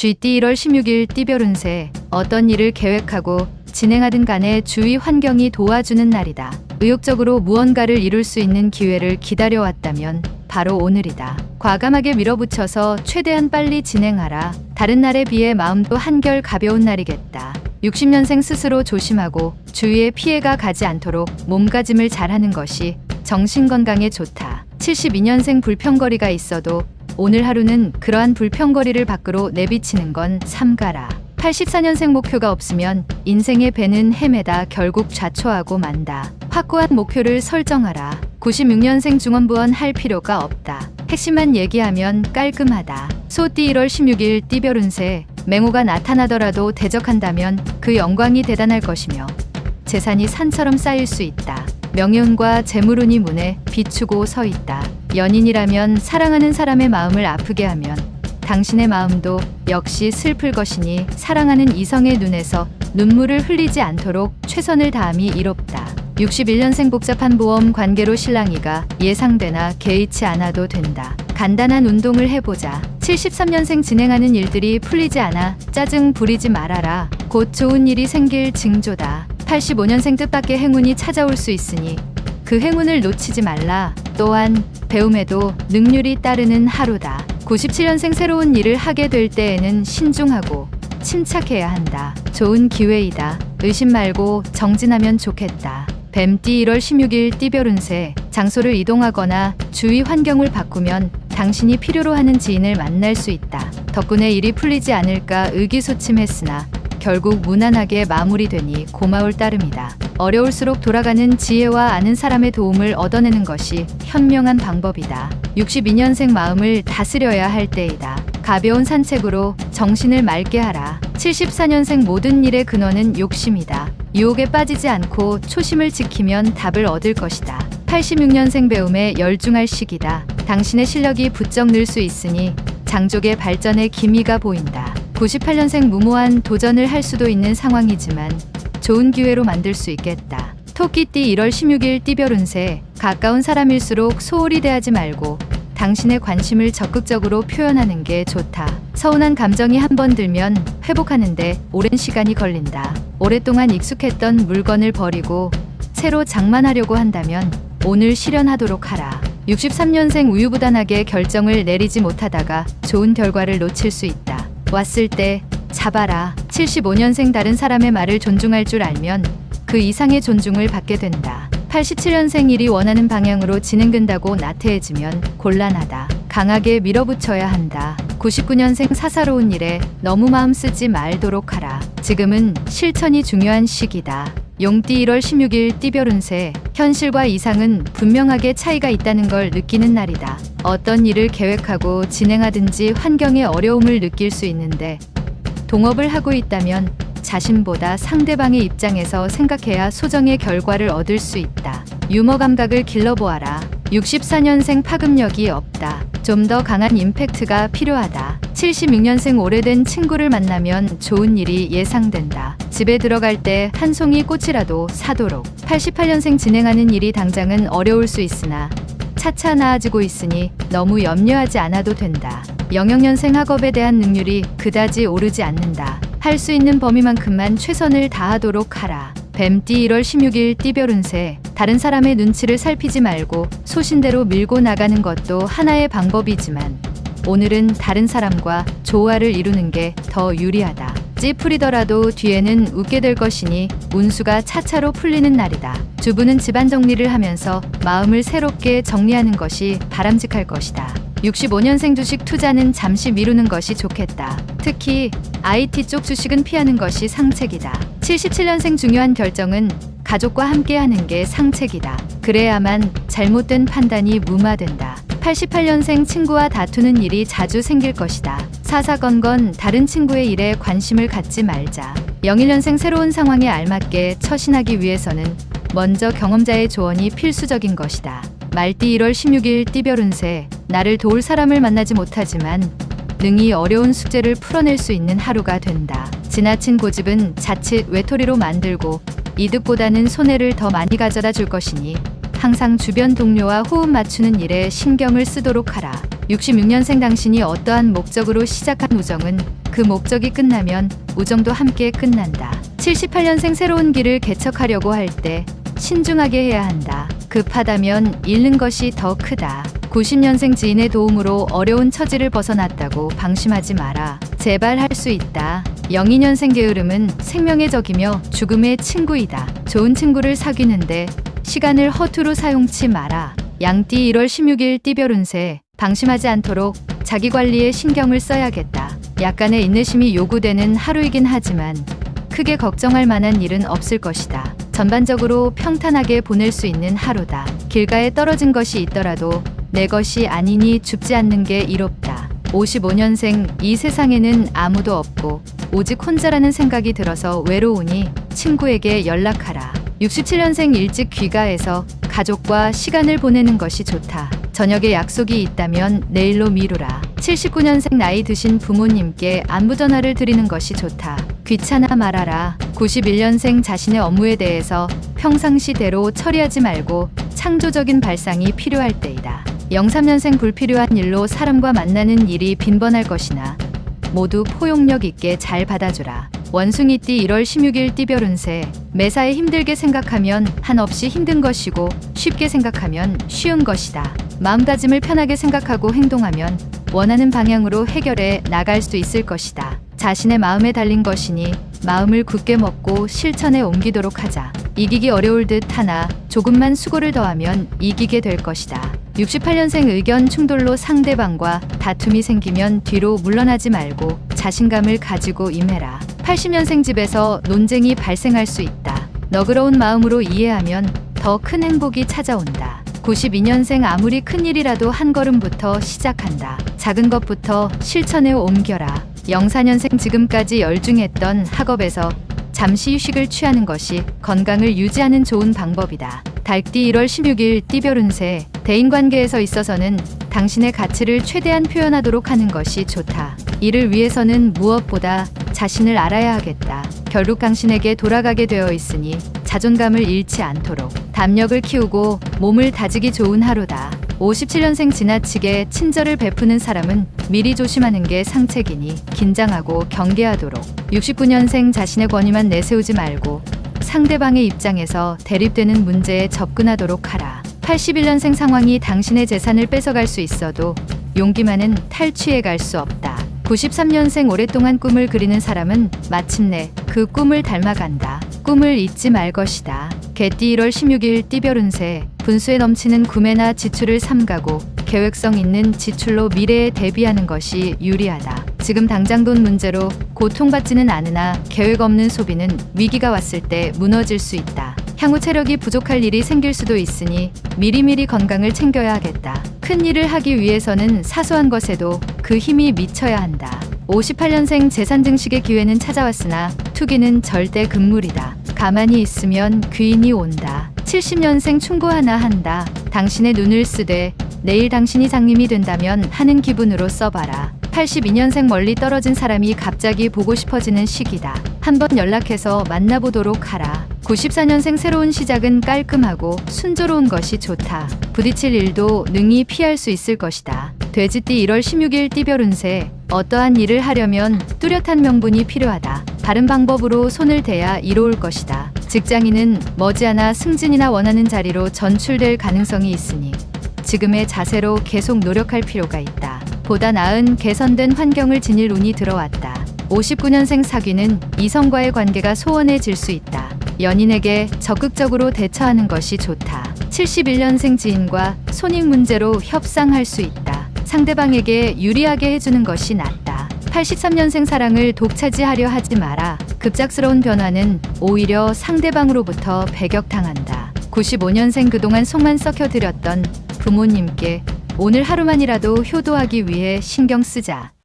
쥐띠 1월 16일 띠별 운세. 어떤 일을 계획하고 진행하든 간에 주위 환경이 도와주는 날이다. 의욕적으로 무언가를 이룰 수 있는 기회를 기다려왔다면 바로 오늘이다. 과감하게 밀어붙여서 최대한 빨리 진행하라. 다른 날에 비해 마음도 한결 가벼운 날이겠다. 60년생 스스로 조심하고 주위에 피해가 가지 않도록 몸가짐을 잘하는 것이 정신건강에 좋다. 72년생 불평거리가 있어도 오늘 하루는 그러한 불평거리를 밖으로 내비치는 건 삼가라. 84년생 목표가 없으면 인생의 배는 헤매다 결국 좌초하고 만다. 확고한 목표를 설정하라. 96년생 중원부원 할 필요가 없다. 핵심만 얘기하면 깔끔하다. 소띠 1월 16일 띠별 운세. 맹호가 나타나더라도 대적한다면 그 영광이 대단할 것이며 재산이 산처럼 쌓일 수 있다. 명예운과 재물운이 문에 비추고 서 있다. 연인이라면 사랑하는 사람의 마음을 아프게 하면 당신의 마음도 역시 슬플 것이니 사랑하는 이성의 눈에서 눈물을 흘리지 않도록 최선을 다함이 이롭다. 61년생 복잡한 보험 관계로 실랑이가 예상되나 개의치 않아도 된다. 간단한 운동을 해보자. 73년생 진행하는 일들이 풀리지 않아 짜증 부리지 말아라. 곧 좋은 일이 생길 징조다. 85년생 뜻밖의 행운이 찾아올 수 있으니 그 행운을 놓치지 말라. 또한 배움에도 능률이 따르는 하루다. 97년생 새로운 일을 하게 될 때에는 신중하고 침착해야 한다. 좋은 기회이다. 의심 말고 정진하면 좋겠다. 뱀띠 1월 16일 띠별 운세. 장소를 이동하거나 주위 환경을 바꾸면 당신이 필요로 하는 지인을 만날 수 있다. 덕분에 일이 풀리지 않을까 의기소침했으나 결국 무난하게 마무리되니 고마울 따름이다. 어려울수록 돌아가는 지혜와 아는 사람의 도움을 얻어내는 것이 현명한 방법이다. 62년생 마음을 다스려야 할 때이다. 가벼운 산책으로 정신을 맑게 하라. 74년생 모든 일의 근원은 욕심이다. 유혹에 빠지지 않고 초심을 지키면 답을 얻을 것이다. 86년생 배움에 열중할 시기다. 당신의 실력이 부쩍 늘 수 있으니 장족의 발전에 기미가 보인다. 98년생 무모한 도전을 할 수도 있는 상황이지만 좋은 기회로 만들 수 있겠다. 토끼띠 1월 16일 띠별 운세. 가까운 사람일수록 소홀히 대하지 말고 당신의 관심을 적극적으로 표현하는 게 좋다. 서운한 감정이 한번 들면 회복하는데 오랜 시간이 걸린다. 오랫동안 익숙했던 물건을 버리고 새로 장만하려고 한다면 오늘 실현하도록 하라. 63년생 우유부단하게 결정을 내리지 못하다가 좋은 결과를 놓칠 수 있다. 왔을 때 잡아라. 75년생 다른 사람의 말을 존중할 줄 알면 그 이상의 존중을 받게 된다. 87년생 일이 원하는 방향으로 진행된다고 나태해지면 곤란하다. 강하게 밀어붙여야 한다. 99년생 사사로운 일에 너무 마음 쓰지 말도록 하라. 지금은 실천이 중요한 시기다. 용띠 1월 16일 띠별 운세. 현실과 이상은 분명하게 차이가 있다는 걸 느끼는 날이다. 어떤 일을 계획하고 진행하든지 환경의 어려움을 느낄 수 있는데 동업을 하고 있다면 자신보다 상대방의 입장에서 생각해야 소정의 결과를 얻을 수 있다. 유머 감각을 길러보아라. 64년생 파급력이 없다. 좀 더 강한 임팩트가 필요하다. 76년생 오래된 친구를 만나면 좋은 일이 예상된다. 집에 들어갈 때 한 송이 꽃이라도 사도록. 88년생 진행하는 일이 당장은 어려울 수 있으나 차차 나아지고 있으니 너무 염려하지 않아도 된다. 00년생 학업에 대한 능률이 그다지 오르지 않는다. 할 수 있는 범위만큼만 최선을 다하도록 하라. 뱀띠 1월 16일 띠별 운세. 다른 사람의 눈치를 살피지 말고 소신대로 밀고 나가는 것도 하나의 방법이지만 오늘은 다른 사람과 조화를 이루는 게 더 유리하다. 찌푸리더라도 뒤에는 웃게 될 것이니 운수가 차차로 풀리는 날이다. 주부는 집안 정리를 하면서 마음을 새롭게 정리하는 것이 바람직할 것이다. 65년생 주식 투자는 잠시 미루는 것이 좋겠다. 특히 IT 쪽 주식은 피하는 것이 상책이다. 77년생 중요한 결정은 가족과 함께 하는 게 상책이다. 그래야만 잘못된 판단이 무마된다. 88년생 친구와 다투는 일이 자주 생길 것이다. 사사건건 다른 친구의 일에 관심을 갖지 말자. 01년생 새로운 상황에 알맞게 처신하기 위해서는 먼저 경험자의 조언이 필수적인 것이다. 말띠 1월 16일 띠별 운세. 나를 도울 사람을 만나지 못하지만 능히 어려운 숙제를 풀어낼 수 있는 하루가 된다. 지나친 고집은 자칫 외톨이로 만들고 이득보다는 손해를 더 많이 가져다 줄 것이니 항상 주변 동료와 호흡 맞추는 일에 신경을 쓰도록 하라. 66년생 당신이 어떠한 목적으로 시작한 우정은 그 목적이 끝나면 우정도 함께 끝난다. 78년생 새로운 길을 개척하려고 할 때 신중하게 해야 한다. 급하다면 잃는 것이 더 크다. 90년생 지인의 도움으로 어려운 처지를 벗어났다고 방심하지 마라. 제발 할 수 있다. 02년생 게으름은 생명의 적이며 죽음의 친구이다. 좋은 친구를 사귀는데 시간을 허투루 사용치 마라. 양띠 1월 16일 띠별 운세. 방심하지 않도록 자기 관리에 신경을 써야겠다. 약간의 인내심이 요구되는 하루이긴 하지만 크게 걱정할 만한 일은 없을 것이다. 전반적으로 평탄하게 보낼 수 있는 하루다. 길가에 떨어진 것이 있더라도 내 것이 아니니 줍지 않는 게 이롭다. 55년생 이 세상에는 아무도 없고 오직 혼자라는 생각이 들어서 외로우니 친구에게 연락하라. 67년생 일찍 귀가해서 가족과 시간을 보내는 것이 좋다. 저녁에 약속이 있다면 내일로 미루라. 79년생 나이 드신 부모님께 안부 전화를 드리는 것이 좋다. 귀찮아 말아라. 91년생 자신의 업무에 대해서 평상시대로 처리하지 말고 창조적인 발상이 필요할 때이다. 03년생 불필요한 일로 사람과 만나는 일이 빈번할 것이나 모두 포용력 있게 잘 받아주라. 원숭이띠 1월 16일 띠별 운세. 매사에 힘들게 생각하면 한없이 힘든 것이고 쉽게 생각하면 쉬운 것이다. 마음가짐을 편하게 생각하고 행동하면 원하는 방향으로 해결해 나갈 수 있을 것이다. 자신의 마음에 달린 것이니 마음을 굳게 먹고 실천에 옮기도록 하자. 이기기 어려울 듯 하나 조금만 수고를 더하면 이기게 될 것이다. 68년생 의견 충돌로 상대방과 다툼이 생기면 뒤로 물러나지 말고 자신감을 가지고 임해라. 80년생 집에서 논쟁이 발생할 수 있다. 너그러운 마음으로 이해하면 더 큰 행복이 찾아온다. 92년생 아무리 큰 일이라도 한 걸음부터 시작한다. 작은 것부터 실천에 옮겨라. 04년생 지금까지 열중했던 학업에서 잠시 휴식을 취하는 것이 건강을 유지하는 좋은 방법이다. 달띠 1월 16일 띠별 운세. 대인관계에서 있어서는 당신의 가치를 최대한 표현하도록 하는 것이 좋다. 이를 위해서는 무엇보다 자신을 알아야 하겠다. 결국 당신에게 돌아가게 되어 있으니 자존감을 잃지 않도록 담력을 키우고 몸을 다지기 좋은 하루다. 57년생 지나치게 친절을 베푸는 사람은 미리 조심하는 게 상책이니 긴장하고 경계하도록. 69년생 자신의 권위만 내세우지 말고 상대방의 입장에서 대립되는 문제에 접근하도록 하라. 81년생 상황이 당신의 재산을 뺏어갈 수 있어도 용기만은 탈취해 갈 수 없다. 93년생 오랫동안 꿈을 그리는 사람은 마침내 그 꿈을 닮아간다. 꿈을 잊지 말 것이다. 개띠 1월 16일 띠별 운세. 분수에 넘치는 구매나 지출을 삼가고 계획성 있는 지출로 미래에 대비하는 것이 유리하다. 지금 당장 돈 문제로 고통받지는 않으나 계획 없는 소비는 위기가 왔을 때 무너질 수 있다. 향후 체력이 부족할 일이 생길 수도 있으니 미리미리 건강을 챙겨야 하겠다. 큰 일을 하기 위해서는 사소한 것에도 그 힘이 미쳐야 한다. 58년생 재산 증식의 기회는 찾아왔으나 투기는 절대 금물이다. 가만히 있으면 귀인이 온다. 70년생 충고 하나 한다. 당신의 눈을 쓰되 내일 당신이 장님이 된다면 하는 기분으로 써봐라. 82년생 멀리 떨어진 사람이 갑자기 보고 싶어지는 시기다. 한번 연락해서 만나보도록 하라. 94년생 새로운 시작은 깔끔하고 순조로운 것이 좋다. 부딪힐 일도 능히 피할 수 있을 것이다. 돼지띠 1월 16일 띠별 운세. 어떠한 일을 하려면 뚜렷한 명분이 필요하다. 바른 방법으로 손을 대야 이로울 것이다. 직장인은 머지않아 승진이나 원하는 자리로 전출될 가능성이 있으니 지금의 자세로 계속 노력할 필요가 있다. 보다 나은 개선된 환경을 지닐 운이 들어왔다. 59년생 사귀는 이성과의 관계가 소원해질 수 있다. 연인에게 적극적으로 대처하는 것이 좋다. 71년생 지인과 손익 문제로 협상할 수 있다. 상대방에게 유리하게 해주는 것이 낫다. 83년생 사랑을 독차지하려 하지 마라. 급작스러운 변화는 오히려 상대방으로부터 배격당한다. 95년생 그동안 속만 썩혀드렸던 부모님께 오늘 하루만이라도 효도하기 위해 신경 쓰자.